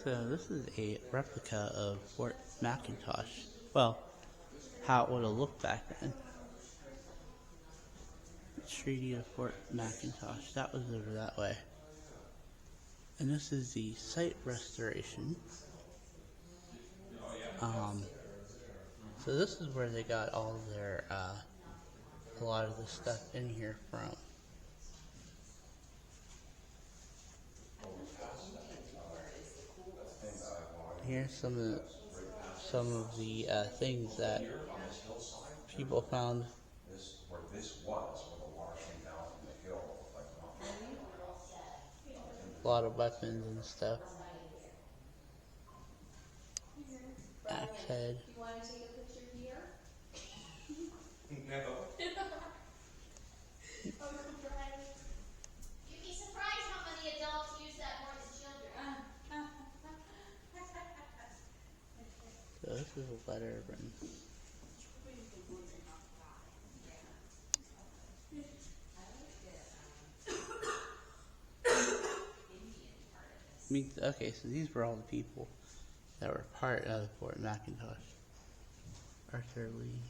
So this is a replica of Fort McIntosh. Well, how it would have looked back then. Treaty of Fort McIntosh. That was over that way. And this is the site restoration. So this is where they got all their, a lot of the stuff in here from. Here's some of the things that people found. A lot of weapons and stuff. Axe head. You want to take a picture here? No. You'd be surprised how many adults use that more than children. So this is a letter written. Okay, so these were all the people that were part of Fort McIntosh. Arthur Lee,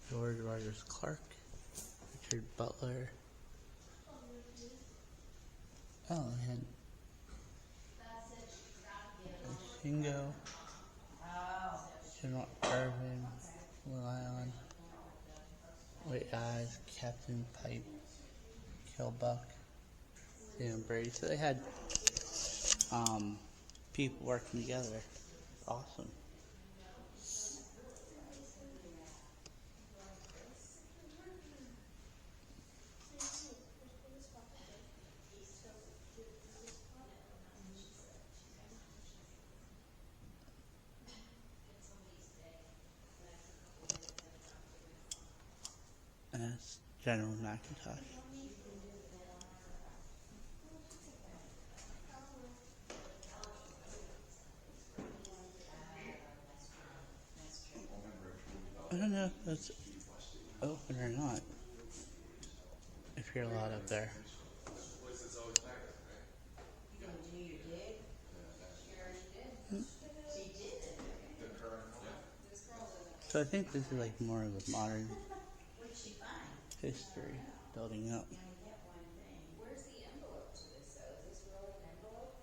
George Rogers Clark, Richard Butler. Oh, they had Shingo, General Irvin, Leon, White Eyes, Captain Pipe, Killbuck, Dan Brady. So they had people working together. Awesome. And that's General McIntosh. I don't know if that's open or not. If you're allowed up there. So I think this is like more of a modern history building up. Where's the envelope to this though? Is this really an envelope?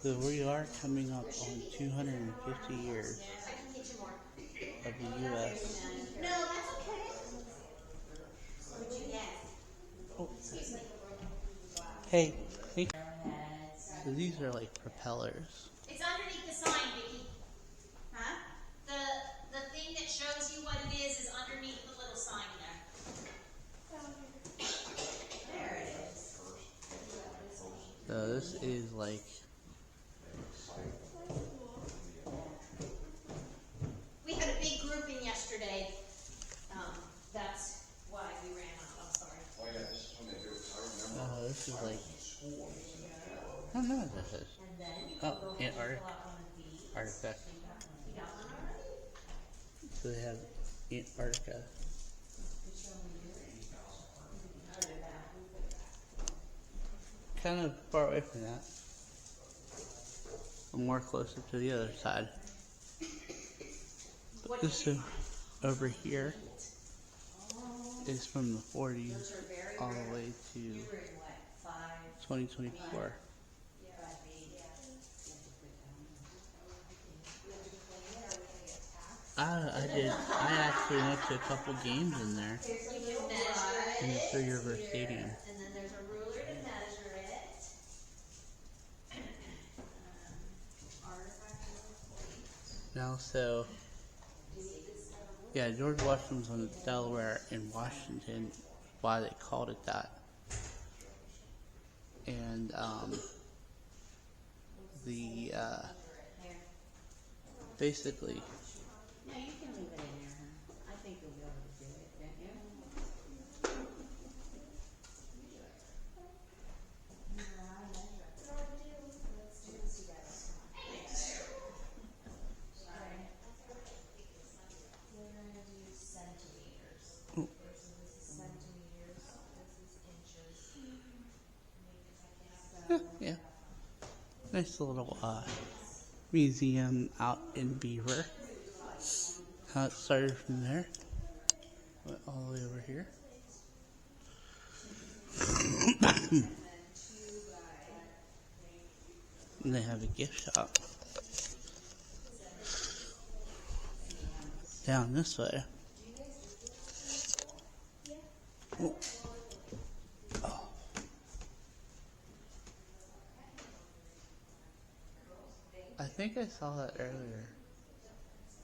So we are coming up on 250 years I can get you more. of the U.S. No, that's okay. What would you guess? Oh, Excuse me. hey, hey. So these are like propellers. It's underneath the sign, Vicky. Huh? The thing that shows you what it is underneath the little sign there. There it is. So this is like We had a big grouping yesterday. That's why we ran out. I'm sorry. Oh yeah, this is when they do it. I remember. this is like I don't know what this is. Oh, Antarctic artifact. So they have Antarctica. Kind of far away from that. I'm more closer to the other side. But this over here is from the 40s all the way to 2024. I did. I actually went to a couple games in there in the Three River Stadium. And then there's a ruler to measure it. Now, so yeah, George Washington's on the Delaware in Washington. Why they called it that? And the basically. No, you can leave it in there, huh? I think you'll be able to do it, don't you? We're gonna do centimeters. Oh. This is centimeters. This is inches. Nice little museum out in Beaver. How it started from there. Went all the way over here. And they have a gift shop down this way. Oh. Oh. I think I saw that earlier.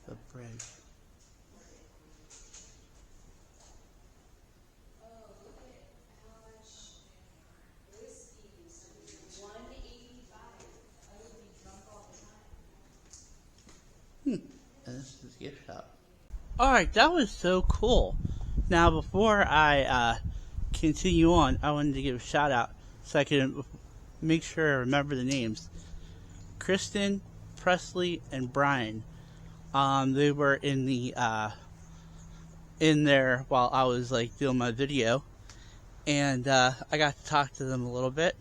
The bridge. And this is the gift shop. Alright, that was so cool. Now, before I continue on, I wanted to give a shout out so I can make sure I remember the names. Kristen, Presley, and Brian. They were in the in there while I was like doing my video, and I got to talk to them a little bit.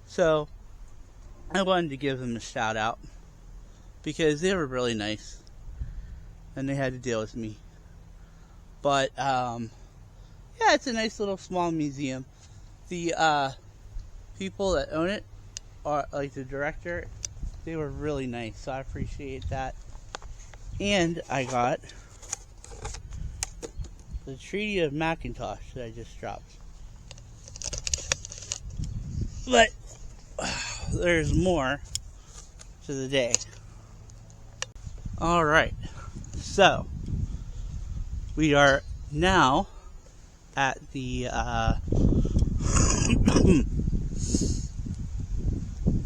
So I wanted to give them a shout out because they were really nice. And they had to deal with me. But, yeah, it's a nice little small museum. The people that own it, are like the director, they were really nice, so I appreciate that. And I got the Treaty of Macintosh that I just dropped. But there's more to the day. Alright. So, we are now at the,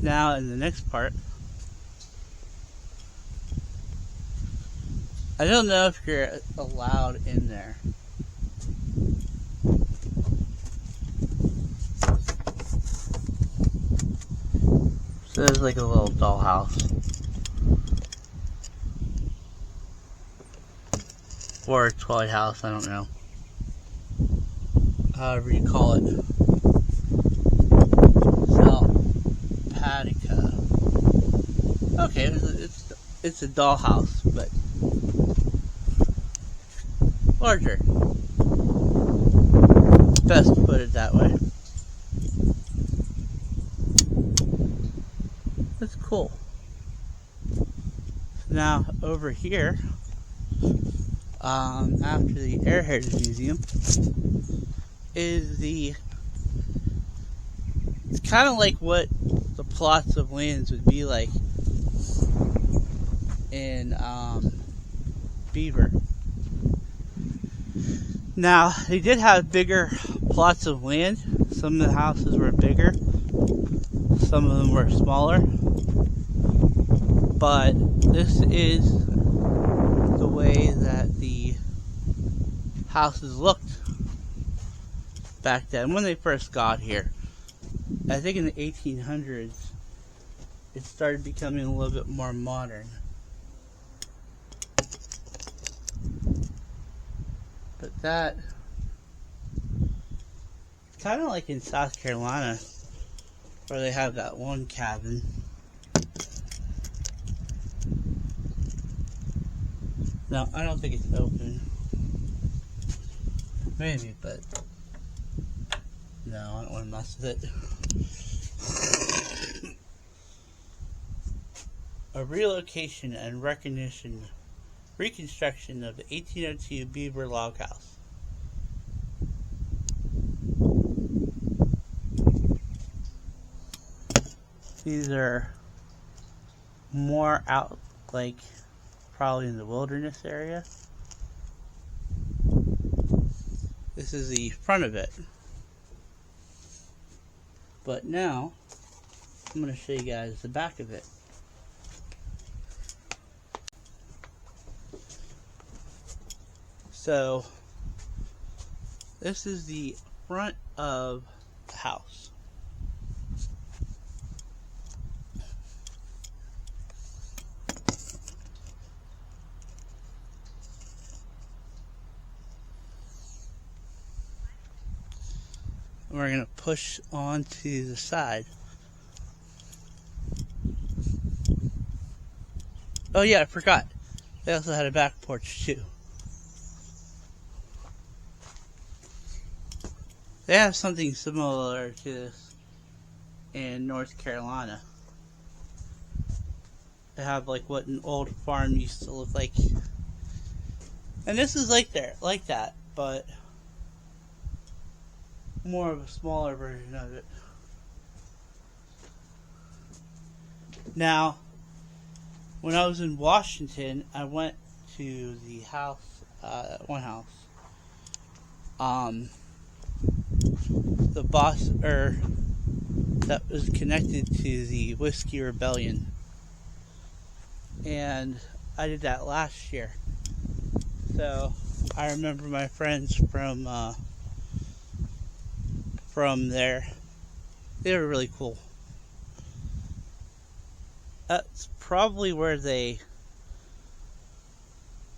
now in the next part. I don't know if you're allowed in there. So there's like a little dollhouse. Or a toy house, I don't know. However you call it. Salpatica. Okay, it's a dollhouse, but larger. Best to put it that way. That's cool. Now over here, after the Air Heritage Museum, is it's kind of like what the plots of lands would be like in Beaver. Now, they did have bigger plots of land. Some of the houses were bigger, some of them were smaller, but this is the way that the houses looked back then when they first got here. I think in the 1800s it started becoming a little bit more modern. But that, kind of like in South Carolina where they have that one cabin. No, I don't think it's open. Maybe, but no, I don't want to mess with it. A relocation and reconstruction of the 1802 Beaver log house. These are more out, like probably in the wilderness area. This is the front of it. But now, I'm going to show you guys the back of it. So, this is the front of the house. We're going to push on to the side. Oh yeah, I forgot. They also had a back porch too. They have something similar to this in North Carolina. They have like what an old farm used to look like. And this is like that, but more of a smaller version of it. Now, when I was in Washington, I went to the house, one house. The boss, that was connected to the Whiskey Rebellion. And I did that last year. So, I remember my friends from there. They were really cool. That's probably where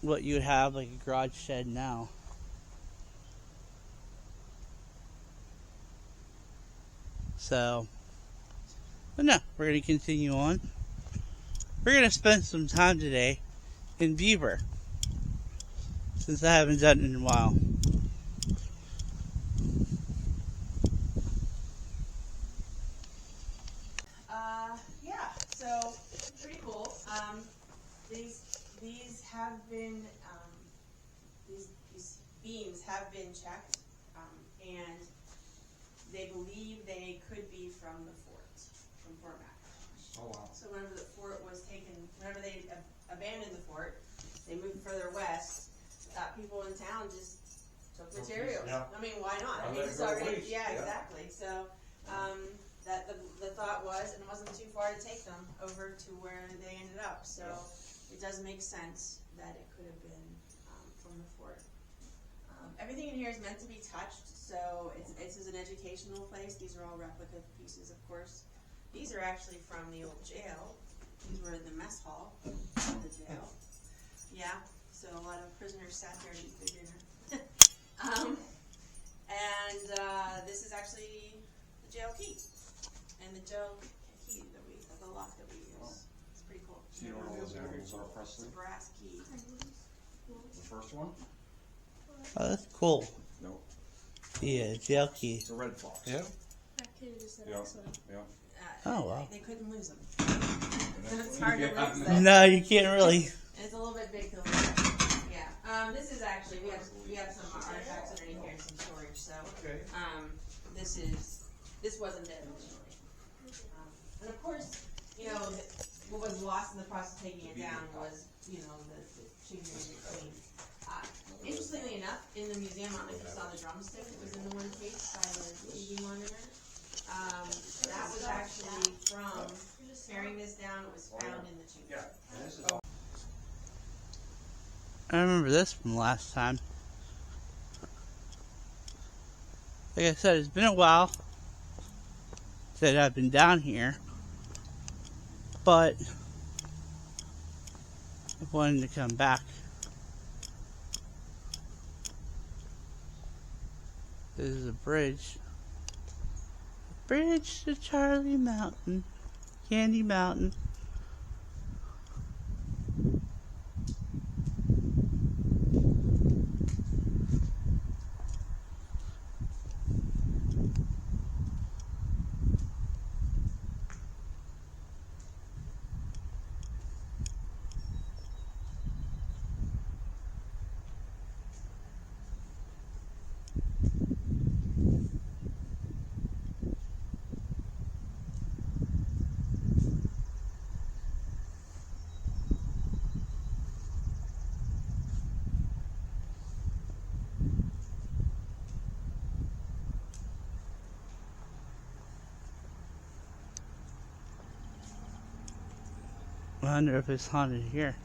what you would have like a garage shed now. So, but no, we're going to continue on. We're going to spend some time today in Beaver, since I haven't done it in a while. Yeah, so pretty cool. These have been these beams have been checked, and they believe they could be from Fort McIntosh. Oh, wow. So whenever the fort was taken, whenever they abandoned the fort, they moved further west. People in town just took materials. Yeah. I mean, why not? I Why mean, let it it's go to already, waste? yeah, Yeah. exactly. So, that the thought was, and it wasn't too far to take them over to where they ended up. So, it does make sense that it could have been from the fort. Everything in here is meant to be touched, so it's an educational place. These are all replica pieces, of course. These are actually from the old jail. These were in the mess hall of the jail. Yeah, so a lot of prisoners sat there to eat their dinner. This is actually the jail key, and the jail key the lock that we use. It's pretty cool. Do you know where those animals are, It's Presley? a brass key. The first one? Oh, that's cool. No. The jail key. It's a red fox. Yeah. Yeah. Yeah. Oh, wow. They couldn't lose them. It's hard to lose them. No, you can't really. It's a little bit big to lose. Yeah. This is actually we have some artifacts underneath here and some storage. So Okay. this wasn't dead originally. And of course, what was lost in the process of taking it down was the chicken clean. Interestingly enough, in the museum, I don't know if you saw the drumstick that was in the one case by the TV monitor. That was actually from tearing this down. It was found in the chicken. Yeah. I remember this from last time. Like I said, it's been a while that I've been down here, but I wanted to come back. This is a bridge. Bridge to Charlie Mountain, Candy Mountain. I wonder if it's haunted here.